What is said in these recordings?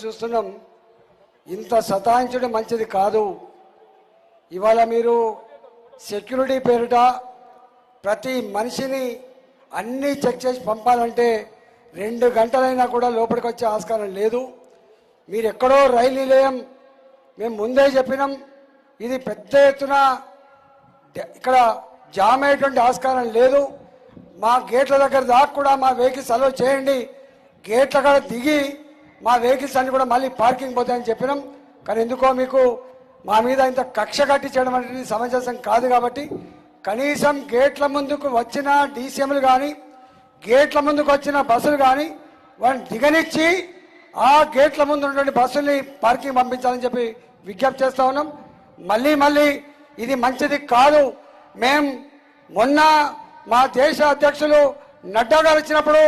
చూస్తున్నాం. ఇంత సతాయించడం మంచిది కాదు. ఇవాళ మీరు సెక్యూరిటీ పేరిట ప్రతి మనిషిని అన్నీ చెక్ చేసి పంపాలంటే 2 గంటలైనా కూడా లోపలికి వచ్చే ఆస్కారం లేదు. మీరు ఎక్కడో రైలు నిలయం మేము ముందే చెప్పినాం, ఇది పెద్ద ఎత్తున ఇక్కడ జామ్ అయ్యేటువంటి ఆస్కారం లేదు. మా గేట్ల దగ్గర దాకా కూడా మా వెహికల్స్ అలో చేయండి, గేట్ల కాడ దిగి మా వెహికల్స్ అన్ని కూడా మళ్ళీ పార్కింగ్ పోతాయని చెప్పినాం. కానీ ఎందుకో మీకు మా మీద ఇంత కక్ష కట్టి చేయడం అనేది సమంజసం కాదు. కాబట్టి కనీసం గేట్ల ముందుకు వచ్చిన డీసీఎంలు కానీ గేట్ల ముందుకు వచ్చిన బస్సులు కానీ వాటిని దిగనిచ్చి ఆ గేట్ల ముందు ఉన్నటువంటి బస్సుల్ని పార్కింగ్ పంపించాలని చెప్పి విజ్ఞప్తి చేస్తూ ఉన్నాం. మళ్ళీ ఇది మంచిది కాదు. మొన్న మా దేశ అధ్యక్షులు నడ్డా గారు వచ్చినప్పుడు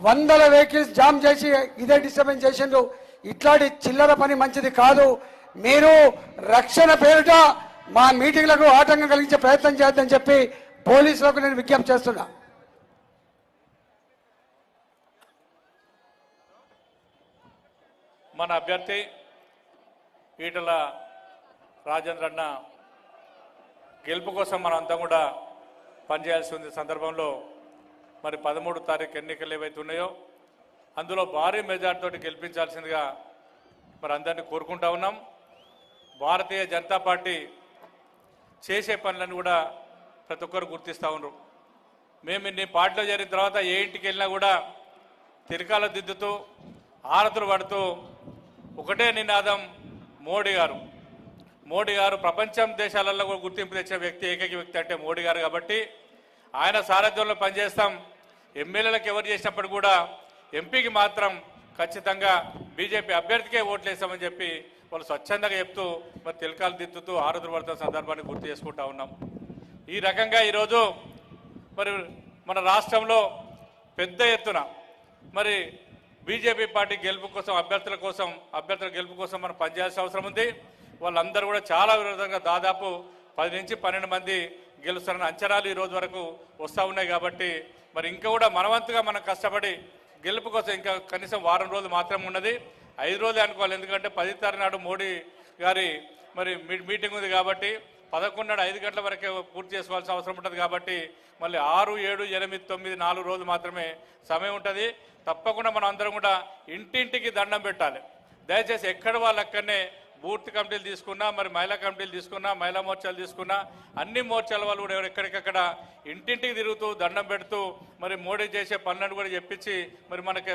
100 వెహికల్స్ జామ్ చేసి ఇదే డిస్టర్బెన్స్ చేసిండ్రు. ఇట్లాంటి చిల్లర పని మంచిది కాదు. మీరు రక్షణ పేరిట మా మీటింగ్లకు ఆటంకం కలిగించే ప్రయత్నం చేయొద్దని చెప్పి పోలీసులకు నేను విజ్ఞప్తి చేస్తున్నా. మన అభ్యర్థి ఈటల రాజేంద్ర అన్న గెలుపు కోసం మనం అంతా కూడా పనిచేయాల్సి ఉంది. సందర్భంలో మరి 13వ తారీఖు ఎన్నికలు ఏవైతే ఉన్నాయో అందులో భారీ మెజార్టీతో గెలిపించాల్సిందిగా మరి అందరినీ కోరుకుంటా ఉన్నాం. భారతీయ జనతా పార్టీ చేసే పనులను కూడా ప్రతి ఒక్కరు గుర్తిస్తూ ఉన్నారు. మేము ఇన్ని పార్టీలో చేరిన తర్వాత ఏ ఇంటికి వెళ్ళినా కూడా తిరకాల దిద్దుతూ ఆరతులు పడుతూ ఒకటే నినాదం, మోడీ గారు ప్రపంచం దేశాలలో కూడా గుర్తింపు తెచ్చే వ్యక్తి, ఏకైక వ్యక్తి అంటే మోడీ గారు. కాబట్టి ఆయన సారథ్యంలో పనిచేస్తాం. ఎమ్మెల్యేలకు ఎవరు చేసినప్పుడు కూడా ఎంపీకి మాత్రం ఖచ్చితంగా బీజేపీ అభ్యర్థికే ఓట్లు వేస్తామని చెప్పి వాళ్ళు స్వచ్ఛందంగా చెప్తూ మరి తిలకాలు దిద్దుతూ ఆరుదులు పడుతున్న సందర్భాన్ని గుర్తు చేసుకుంటా ఉన్నాం. ఈ రకంగా ఈరోజు మరి మన రాష్ట్రంలో పెద్ద ఎత్తున మరి బీజేపీ పార్టీ గెలుపు కోసం అభ్యర్థుల గెలుపు కోసం మనం పనిచేయాల్సిన అవసరం ఉంది. వాళ్ళందరూ కూడా చాలా విరోధంగా దాదాపు 10 నుంచి 12 మంది గెలుస్తారన్న అంచనాలు ఈ రోజు వరకు వస్తూ ఉన్నాయి. కాబట్టి మరి ఇంకా కూడా మనవంతుగా మనం కష్టపడి గెలుపు కోసం ఇంకా కనీసం వారం రోజులు మాత్రమే ఉన్నది. 5 రోజులే అనుకోవాలి. ఎందుకంటే 10వ తారీఖు నాడు మోడీ గారి మరి మీటింగ్ ఉంది. కాబట్టి 11 నాడు 5 గంటల వరకే పూర్తి చేసుకోవాల్సిన అవసరం ఉంటుంది. కాబట్టి మళ్ళీ 6, 7, 8, 9 4 రోజులు మాత్రమే సమయం ఉంటుంది. తప్పకుండా మనం అందరం కూడా ఇంటింటికి దండం పెట్టాలి. దయచేసి ఎక్కడ వాళ్ళు అక్కడనే బూత్ కమిటీలు తీసుకున్నా, మరి మహిళా కమిటీలు తీసుకున్నా, మహిళా మోర్చాలు తీసుకున్నా, అన్ని మోర్చాల వాళ్ళు కూడా ఎక్కడికక్కడ ఇంటింటికి తిరుగుతూ దండం పెడుతూ మరి మోడీ చేసే పనులను కూడా చెప్పించి మరి మనకి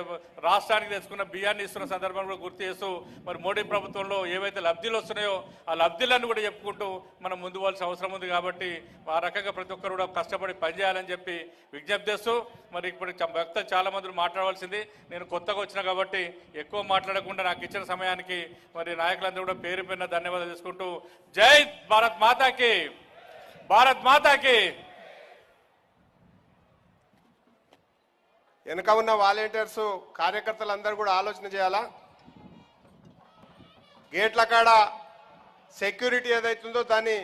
రాష్ట్రానికి తెచ్చుకున్న బియ్యాన్ని ఇస్తున్న సందర్భం కూడా గుర్తు చేస్తూ మరి మోడీ ప్రభుత్వంలో ఏవైతే లబ్ధిలు వస్తున్నాయో ఆ లబ్ధిలను కూడా చెప్పుకుంటూ మనం ముందు పోవాల్సిన అవసరం ఉంది. కాబట్టి ఆ రకంగా ప్రతి ఒక్కరు కూడా కష్టపడి పనిచేయాలని చెప్పి విజ్ఞప్తి చేస్తూ మరి ఇప్పుడు భక్తులు చాలా మంది మాట్లాడవలసింది. నేను కొత్తగా వచ్చినా కాబట్టి ఎక్కువ మాట్లాడకుండా నాకు ఇచ్చిన సమయానికి మరి నాయకులందరూ కూడా పేరు పైన ధన్యవాదాలు తీసుకుంటూ జై భారత్ మాతాకి, భారత్ మాతాకి. వెనక ఉన్న వాలంటీర్స్ కార్యకర్తలందరూ కూడా ఆలోచన చేయాలా. గేట్ల కాడ సెక్యూరిటీ ఏదైతుందో దాన్ని